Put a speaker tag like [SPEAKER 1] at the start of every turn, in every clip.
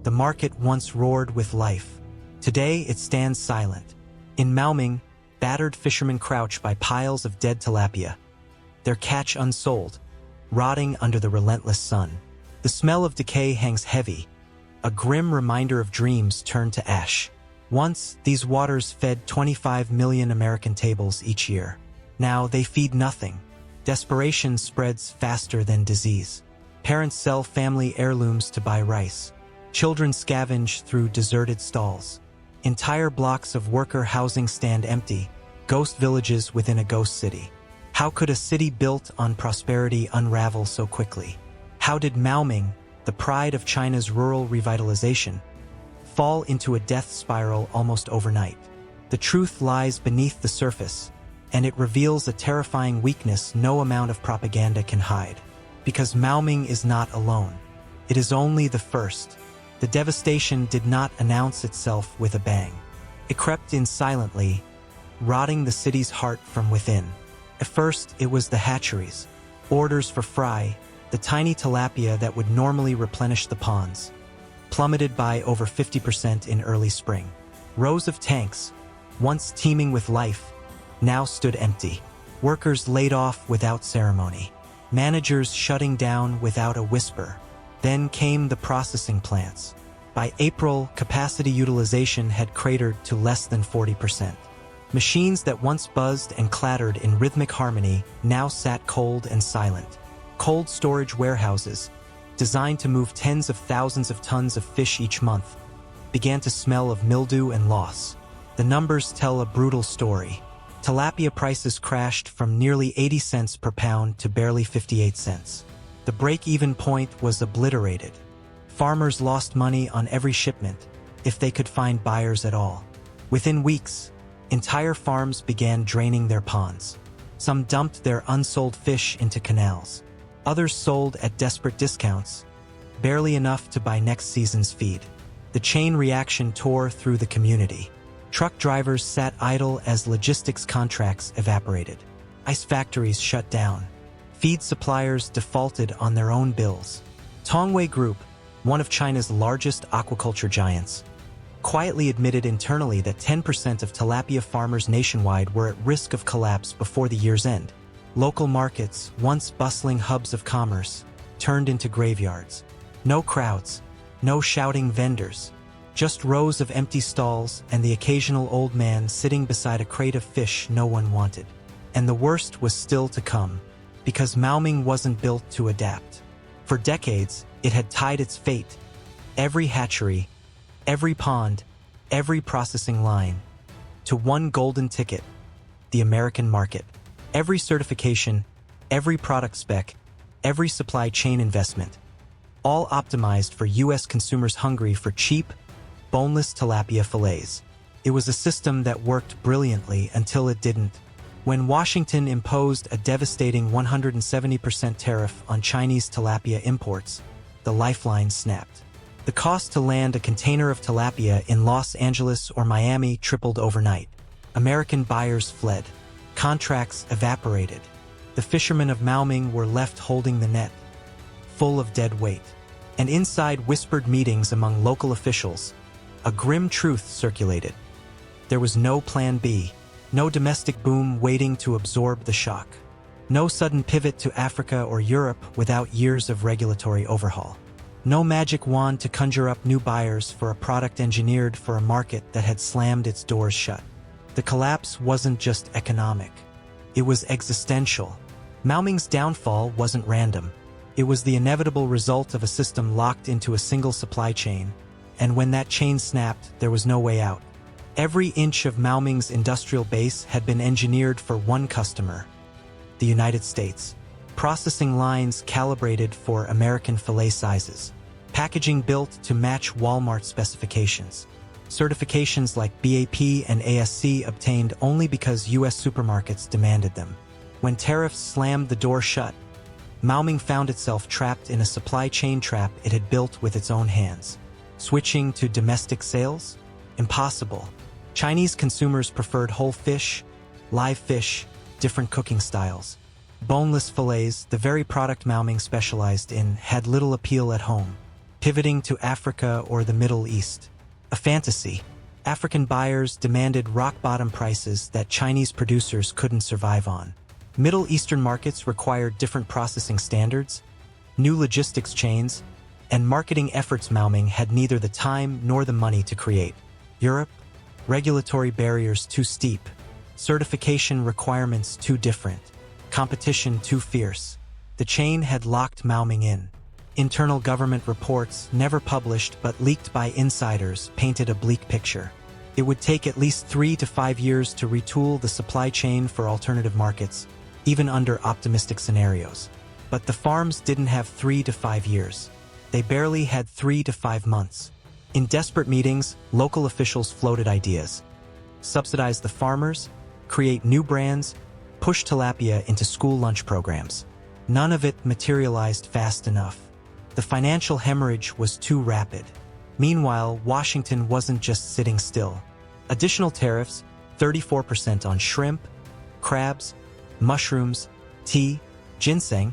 [SPEAKER 1] The market once roared with life. Today it stands silent. In Maoming, battered fishermen crouch by piles of dead tilapia, their catch unsold, rotting under the relentless sun. The smell of decay hangs heavy, a grim reminder of dreams turned to ash. Once, these waters fed 25 million American tables each year. Now they feed nothing. Desperation spreads faster than disease. Parents sell family heirlooms to buy rice. Children scavenge through deserted stalls. Entire blocks of worker housing stand empty, ghost villages within a ghost city. How could a city built on prosperity unravel so quickly? How did Maoming, the pride of China's rural revitalization, fall into a death spiral almost overnight? The truth lies beneath the surface, and it reveals a terrifying weakness no amount of propaganda can hide. Because Maoming is not alone. It is only the first. The devastation did not announce itself with a bang. It crept in silently, rotting the city's heart from within. At first, it was the hatcheries, orders for fry, the tiny tilapia that would normally replenish the ponds, plummeted by over 50% in early spring. Rows of tanks, once teeming with life, now stood empty. Workers laid off without ceremony. Managers shutting down without a whisper. Then came the processing plants. By April, capacity utilization had cratered to less than 40%. Machines that once buzzed and clattered in rhythmic harmony now sat cold and silent. Cold storage warehouses, designed to move tens of thousands of tons of fish each month, began to smell of mildew and loss. The numbers tell a brutal story. Tilapia prices crashed from nearly 80 cents per pound to barely 58 cents. The break-even point was obliterated. Farmers lost money on every shipment, if they could find buyers at all. Within weeks, entire farms began draining their ponds. Some dumped their unsold fish into canals. Others sold at desperate discounts, barely enough to buy next season's feed. The chain reaction tore through the community. Truck drivers sat idle as logistics contracts evaporated. Ice factories shut down. Feed suppliers defaulted on their own bills. Tongwei Group, one of China's largest aquaculture giants, quietly admitted internally that 10% of tilapia farmers nationwide were at risk of collapse before the year's end. Local markets, once bustling hubs of commerce, turned into graveyards. No crowds, no shouting vendors, just rows of empty stalls and the occasional old man sitting beside a crate of fish no one wanted. And the worst was still to come, because Maoming wasn't built to adapt. For decades, it had tied its fate. Every hatchery, every pond, every processing line, to one golden ticket, the American market. Every certification, every product spec, every supply chain investment, all optimized for U.S. consumers hungry for cheap, boneless tilapia fillets. It was a system that worked brilliantly until it didn't. When Washington imposed a devastating 170% tariff on Chinese tilapia imports, the lifeline snapped. The cost to land a container of tilapia in Los Angeles or Miami tripled overnight. American buyers fled. Contracts evaporated. The fishermen of Maoming were left holding the net, full of dead weight. And inside whispered meetings among local officials, a grim truth circulated. There was no plan B. No domestic boom waiting to absorb the shock. No sudden pivot to Africa or Europe without years of regulatory overhaul. No magic wand to conjure up new buyers for a product engineered for a market that had slammed its doors shut. The collapse wasn't just economic. It was existential. Maoming's downfall wasn't random. It was the inevitable result of a system locked into a single supply chain, and when that chain snapped, there was no way out. Every inch of Maoming's industrial base had been engineered for one customer, the United States. Processing lines calibrated for American fillet sizes. Packaging built to match Walmart specifications. Certifications like BAP and ASC obtained only because U.S. supermarkets demanded them. When tariffs slammed the door shut, Maoming found itself trapped in a supply chain trap it had built with its own hands. Switching to domestic sales? Impossible. Chinese consumers preferred whole fish, live fish, different cooking styles. Boneless fillets, the very product Maoming specialized in, had little appeal at home. pivoting to Africa or the Middle East. A fantasy. African buyers demanded rock-bottom prices that Chinese producers couldn't survive on. Middle Eastern markets required different processing standards, new logistics chains, and marketing efforts Maoming had neither the time nor the money to create. Europe, regulatory barriers too steep, certification requirements too different, competition too fierce. The chain had locked Maoming in. Internal government reports, never published but leaked by insiders, painted a bleak picture. It would take at least 3 to 5 years to retool the supply chain for alternative markets, even under optimistic scenarios. But the farms didn't have 3 to 5 years. They barely had 3 to 5 months. In desperate meetings, local officials floated ideas. Subsidize the farmers, create new brands, push tilapia into school lunch programs. None of it materialized fast enough. The financial hemorrhage was too rapid. Meanwhile, Washington wasn't just sitting still. Additional tariffs, 34% on shrimp, crabs, mushrooms, tea, ginseng,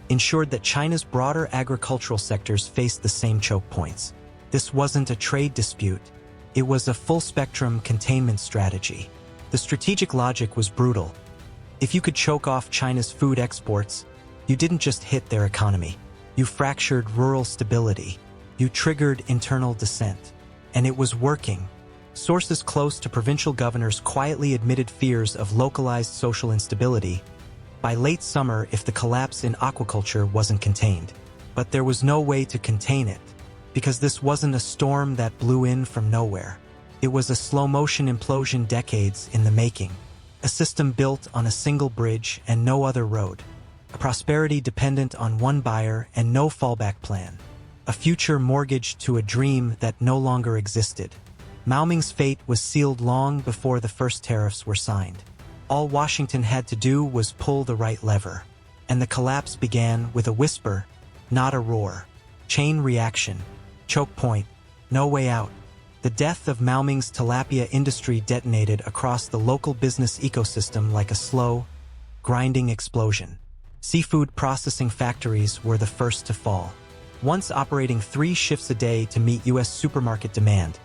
[SPEAKER 1] ensured that China's broader agricultural sectors faced the same choke points. This wasn't a trade dispute. It was a full-spectrum containment strategy. The strategic logic was brutal. If you could choke off China's food exports, you didn't just hit their economy. You fractured rural stability. You triggered internal dissent. And it was working. Sources close to provincial governors quietly admitted fears of localized social instability by late summer if the collapse in aquaculture wasn't contained. But there was no way to contain it, because this wasn't a storm that blew in from nowhere. It was a slow-motion implosion decades in the making, a system built on a single bridge and no other road, a prosperity dependent on one buyer and no fallback plan, a future mortgaged to a dream that no longer existed. Maoming's fate was sealed long before the first tariffs were signed. All Washington had to do was pull the right lever. And the collapse began with a whisper, not a roar. Chain reaction. Choke point. No way out. The death of Maoming's tilapia industry detonated across the local business ecosystem like a slow, grinding explosion. Seafood processing factories were the first to fall. Once operating 3 shifts a day to meet U.S. supermarket demand,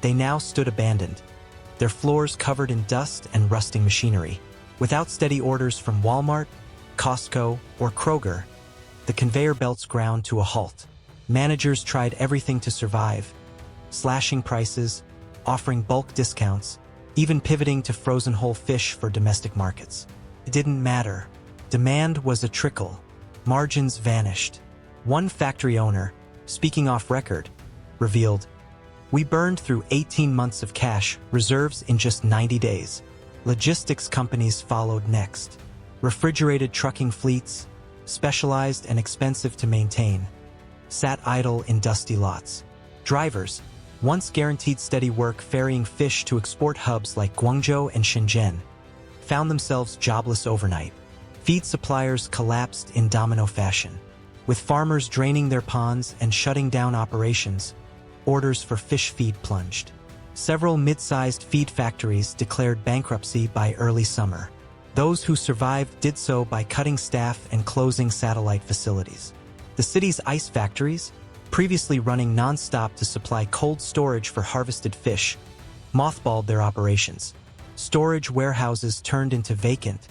[SPEAKER 1] they now stood abandoned, their floors covered in dust and rusting machinery. Without steady orders from Walmart, Costco, or Kroger, the conveyor belts ground to a halt. Managers tried everything to survive, slashing prices, offering bulk discounts, even pivoting to frozen whole fish for domestic markets. It didn't matter. Demand was a trickle. Margins vanished. One factory owner, speaking off record, revealed, "We burned through 18 months of cash reserves in just 90 days. Logistics companies followed next. Refrigerated trucking fleets, specialized and expensive to maintain, sat idle in dusty lots. Drivers, once guaranteed steady work ferrying fish to export hubs like Guangzhou and Shenzhen, found themselves jobless overnight. Feed suppliers collapsed in domino fashion. With farmers draining their ponds and shutting down operations, orders for fish feed plunged. Several mid-sized feed factories declared bankruptcy by early summer. Those who survived did so by cutting staff and closing satellite facilities. The city's ice factories, previously running non-stop to supply cold storage for harvested fish, mothballed their operations. Storage warehouses turned into vacant,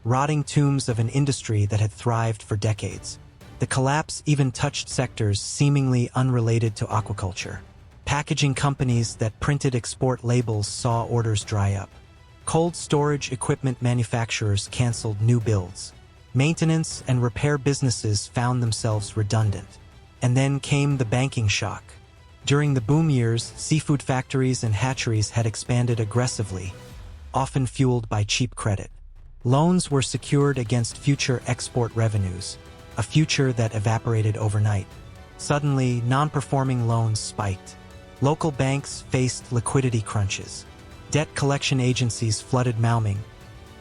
[SPEAKER 1] rotting tombs of an industry that had thrived for decades. The collapse even touched sectors seemingly unrelated to aquaculture. Packaging companies that printed export labels saw orders dry up. Cold storage equipment manufacturers canceled new builds. Maintenance and repair businesses found themselves redundant. And then came the banking shock. During the boom years, seafood factories and hatcheries had expanded aggressively, often fueled by cheap credit. Loans were secured against future export revenues, a future that evaporated overnight. Suddenly, non-performing loans spiked. Local banks faced liquidity crunches. Debt collection agencies flooded Maoming,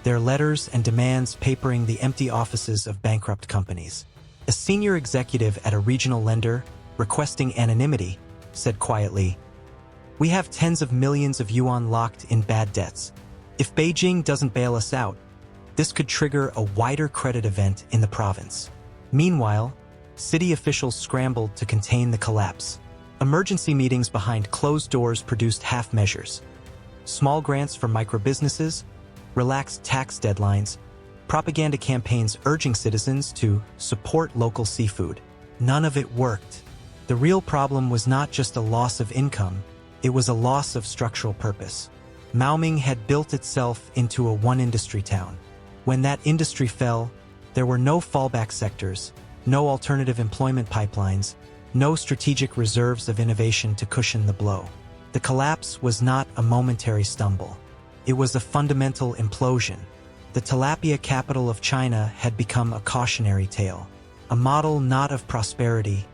[SPEAKER 1] their letters and demands papering the empty offices of bankrupt companies. A senior executive at a regional lender, requesting anonymity, said quietly, "We have tens of millions of yuan locked in bad debts. If Beijing doesn't bail us out, this could trigger a wider credit event in the province." Meanwhile, City officials scrambled to contain the collapse. Emergency meetings behind closed doors produced half measures. Small grants for microbusinesses, relaxed tax deadlines, propaganda campaigns urging citizens to support local seafood. None of it worked. The real problem was not just a loss of income, it was a loss of structural purpose. Maoming had built itself into a one-industry town. When that industry fell, there were no fallback sectors, no alternative employment pipelines, no strategic reserves of innovation to cushion the blow. The collapse was not a momentary stumble. It was a fundamental implosion. The tilapia capital of China had become a cautionary tale, a model not of prosperity,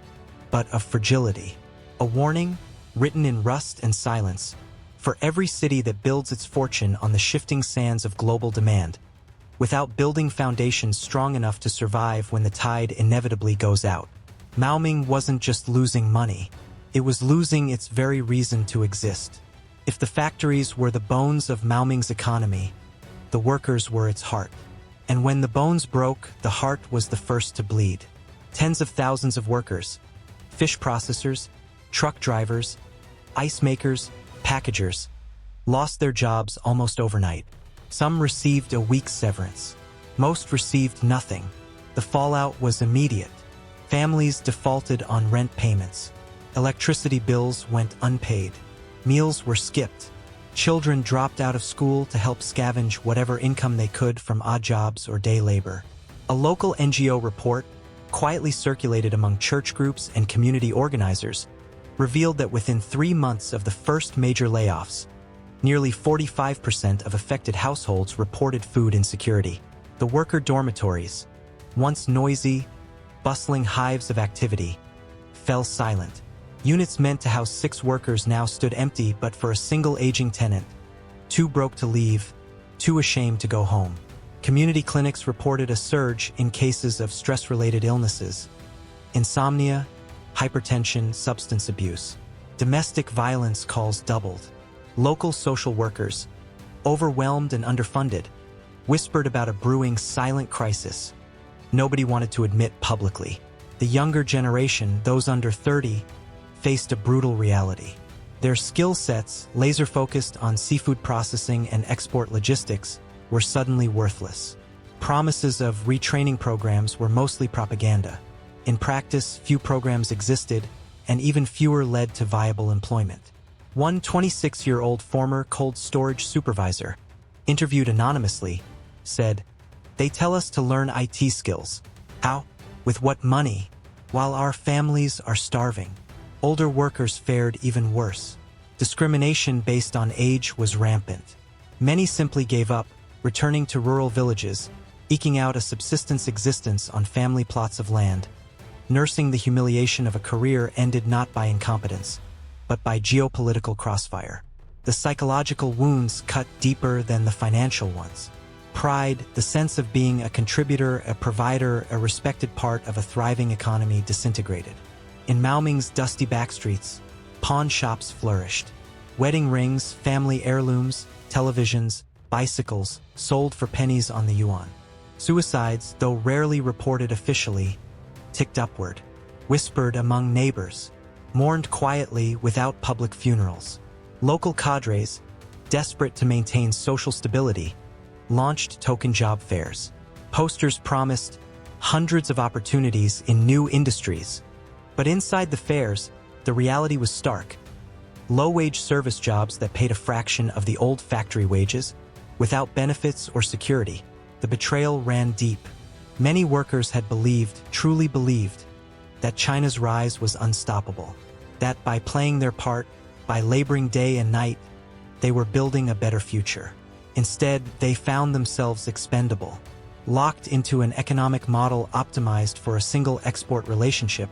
[SPEAKER 1] but of fragility. A warning, written in rust and silence, for every city that builds its fortune on the shifting sands of global demand, without building foundations strong enough to survive when the tide inevitably goes out. Maoming wasn't just losing money, it was losing its very reason to exist. If the factories were the bones of Maoming's economy, the workers were its heart. And when the bones broke, the heart was the first to bleed. Tens of thousands of workers, fish processors, truck drivers, ice makers, packagers, lost their jobs almost overnight. Some received a week's severance. Most received nothing. The fallout was immediate. Families defaulted on rent payments. Electricity bills went unpaid. Meals were skipped. Children dropped out of school to help scavenge whatever income they could from odd jobs or day labor. A local NGO report, quietly circulated among church groups and community organizers, revealed that within 3 months of the first major layoffs, nearly 45% of affected households reported food insecurity. The worker dormitories, once noisy, bustling hives of activity, fell silent. Units meant to house 6 workers now stood empty but for a single aging tenant. 2 broke to leave, 2 ashamed to go home. Community clinics reported a surge in cases of stress-related illnesses, insomnia, hypertension, substance abuse. Domestic violence calls doubled. Local social workers, overwhelmed and underfunded, whispered about a brewing silent crisis nobody wanted to admit publicly. The younger generation, those under 30, faced a brutal reality. Their skill sets, laser-focused on seafood processing and export logistics, were suddenly worthless. Promises of retraining programs were mostly propaganda. In practice, few programs existed, and even fewer led to viable employment. One 26-year-old former cold storage supervisor, interviewed anonymously, said, "They tell us to learn IT skills. How? With what money? While our families are starving." Older workers fared even worse. Discrimination based on age was rampant. Many simply gave up, returning to rural villages, eking out a subsistence existence on family plots of land. Nursing the humiliation of a career ended not by incompetence, but by geopolitical crossfire. The psychological wounds cut deeper than the financial ones. Pride, the sense of being a contributor, a provider, a respected part of a thriving economy disintegrated. In Maoming's dusty backstreets, pawn shops flourished. Wedding rings, family heirlooms, televisions, bicycles sold for pennies on the yuan. Suicides, though rarely reported officially, ticked upward, whispered among neighbors, mourned quietly without public funerals. Local cadres, desperate to maintain social stability, launched token job fairs. Posters promised hundreds of opportunities in new industries. But inside the fairs, the reality was stark. Low-wage service jobs that paid a fraction of the old factory wages, without benefits or security. The betrayal ran deep. Many workers had believed, truly believed, that China's rise was unstoppable. That by playing their part, by laboring day and night, they were building a better future. Instead, they found themselves expendable, locked into an economic model optimized for a single export relationship.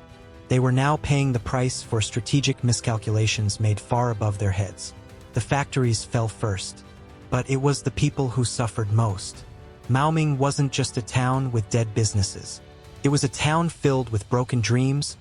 [SPEAKER 1] They were now paying the price for strategic miscalculations made far above their heads. The factories fell first, but it was the people who suffered most. Maoming wasn't just a town with dead businesses. It was a town filled with broken dreams,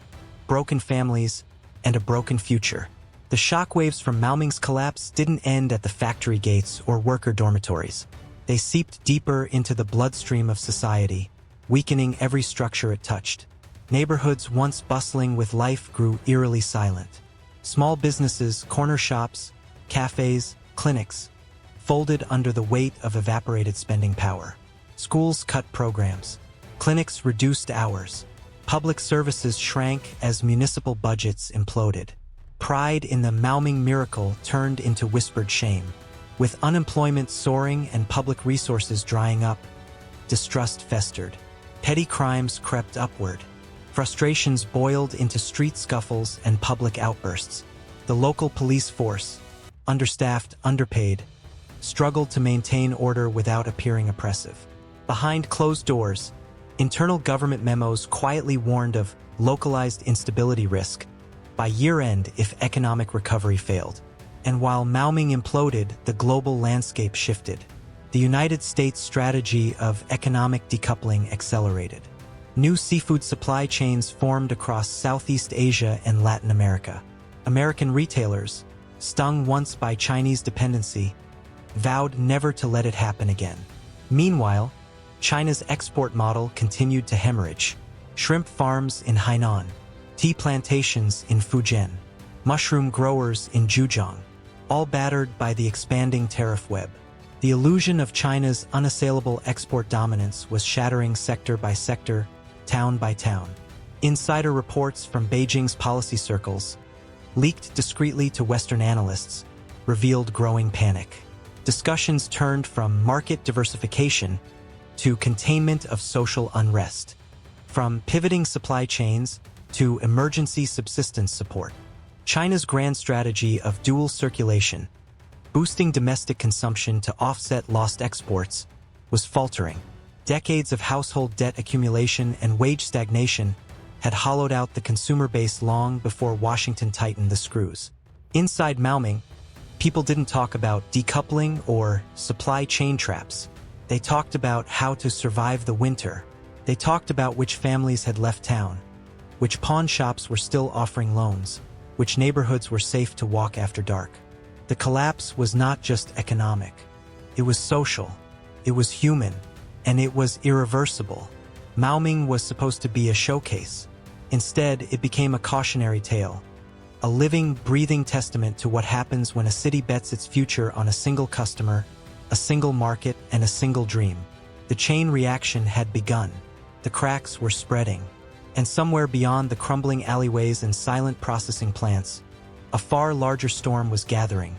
[SPEAKER 1] broken families, and a broken future. The shockwaves from Maoming's collapse didn't end at the factory gates or worker dormitories. They seeped deeper into the bloodstream of society, weakening every structure it touched. Neighborhoods once bustling with life grew eerily silent. Small businesses, corner shops, cafes, clinics, folded under the weight of evaporated spending power. Schools cut programs. Clinics reduced hours. Public services shrank as municipal budgets imploded. Pride in the Maoming miracle turned into whispered shame. With unemployment soaring and public resources drying up, distrust festered. Petty crimes crept upward. Frustrations boiled into street scuffles and public outbursts. The local police force, understaffed, underpaid, struggled to maintain order without appearing oppressive. Behind closed doors, internal government memos quietly warned of localized instability risk by year-end if economic recovery failed. And while Maoming imploded, the global landscape shifted. The United States' strategy of economic decoupling accelerated. New seafood supply chains formed across Southeast Asia and Latin America. American retailers, stung once by Chinese dependency, vowed never to let it happen again. Meanwhile, China's export model continued to hemorrhage. Shrimp farms in Hainan, tea plantations in Fujian, mushroom growers in Zhejiang, all battered by the expanding tariff web. The illusion of China's unassailable export dominance was shattering sector by sector, town by town. Insider reports from Beijing's policy circles, leaked discreetly to Western analysts, revealed growing panic. Discussions turned from market diversification to containment of social unrest, from pivoting supply chains to emergency subsistence support. China's grand strategy of dual circulation, boosting domestic consumption to offset lost exports, was faltering. Decades of household debt accumulation and wage stagnation had hollowed out the consumer base long before Washington tightened the screws. Inside Maoming, people didn't talk about decoupling or supply chain traps. They talked about how to survive the winter. They talked about which families had left town, which pawn shops were still offering loans, which neighborhoods were safe to walk after dark. The collapse was not just economic. It was social, it was human, and it was irreversible. Maoming was supposed to be a showcase. Instead, it became a cautionary tale, a living, breathing testament to what happens when a city bets its future on a single customer, a single market, and a single dream. The chain reaction had begun. The cracks were spreading. And somewhere beyond the crumbling alleyways and silent processing plants, a far larger storm was gathering.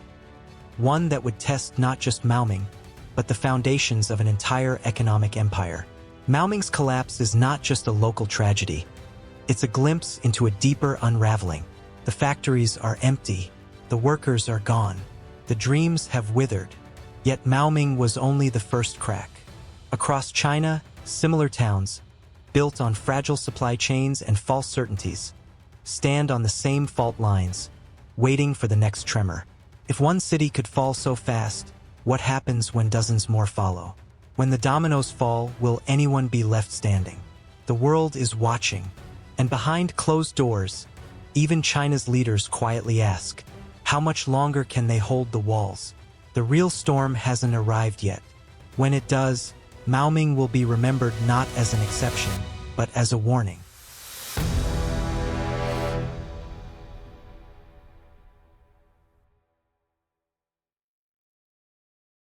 [SPEAKER 1] One that would test not just Maoming, but the foundations of an entire economic empire. Maoming's collapse is not just a local tragedy. It's a glimpse into a deeper unraveling. The factories are empty. The workers are gone. The dreams have withered. Yet Maoming was only the first crack. Across China, similar towns, built on fragile supply chains and false certainties, stand on the same fault lines, waiting for the next tremor. If one city could fall so fast, what happens when dozens more follow? When the dominoes fall, will anyone be left standing? The world is watching, and behind closed doors, even China's leaders quietly ask, how much longer can they hold the walls? The real storm hasn't arrived yet. When it does, Maoming will be remembered not as an exception, but as a warning.